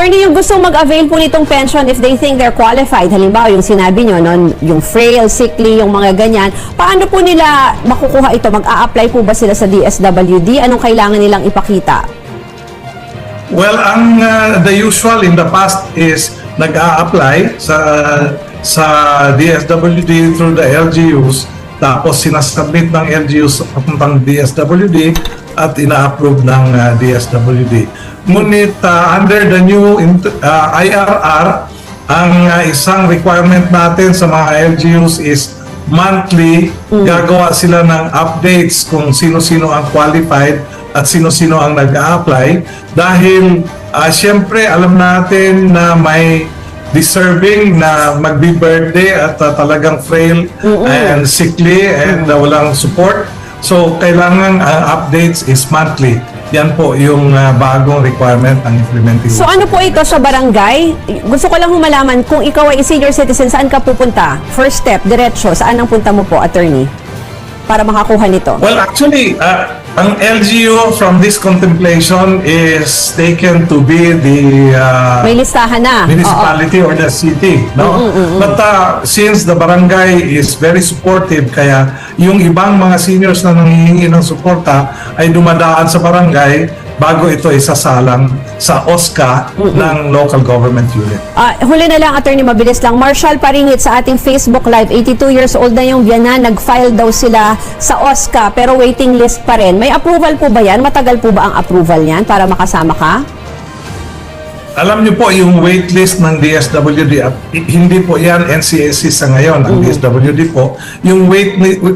Attorney, yung gustong mag-avail po nitong pension if they think they're qualified, halimbawa yung sinabi nyo, no, yung frail, sickly, yung mga ganyan, paano po nila makukuha ito? Mag-a-apply po ba sila sa DSWD? Anong kailangan nilang ipakita? Well, the usual in the past is nag-a-apply sa DSWD through the LGUs, tapos sinasubmit ng LGUs papuntang DSWD at ina-approve ng DSWD. Ngunit under the new IRR, ang isang requirement natin sa mga LGUs is monthly gagawa sila ng updates kung sino-sino ang qualified at sino-sino ang nag-a-apply dahil siyempre alam natin na may deserving na magbi-birthday at talagang frail and sickly and walang support. So, kailangan updates is monthly. Yan po yung bagong requirement ng implementing. So ano po ito sa barangay? Gusto ko lang humalaman kung ikaw ay senior citizen, saan ka pupunta? First step, diretso, saan ang punta mo po, attorney? Para makakuha nito. Well, actually, ang LGU from this contemplation is taken to be the May listahan na. municipality or the city, no? But since the barangay is very supportive, kaya yung ibang mga seniors na nanghihingi ng suporta ay dumadaan sa barangay bago ito isasalang sa OSCA ng local government unit. Huli na lang, attorney, mabilis lang. Marshall Paringit sa ating Facebook Live, 82 years old na yung biyanan, nag-file daw sila sa OSCA pero waiting list pa rin. May approval po ba yan? Matagal po ba ang approval niyan para makasama ka? Alam niyo po, yung waitlist ng DSWD, at hindi po yan NCSC sa ngayon, ang DSWD po, yung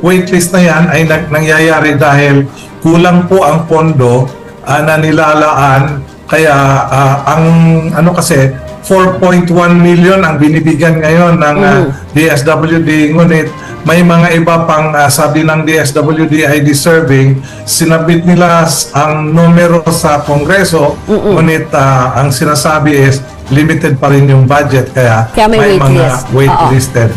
waitlist na yan ay nangyayari dahil kulang po ang pondo na nilalaan, kaya ang ano kasi 4.1 million ang binibigyan ngayon ng DSWD, ngunit may mga iba pang sabi ng DSWD ay deserving, sinabit nila ang numero sa Kongreso, ngunit ang sinasabi is limited pa rin yung budget, kaya may mga wait waitlisted.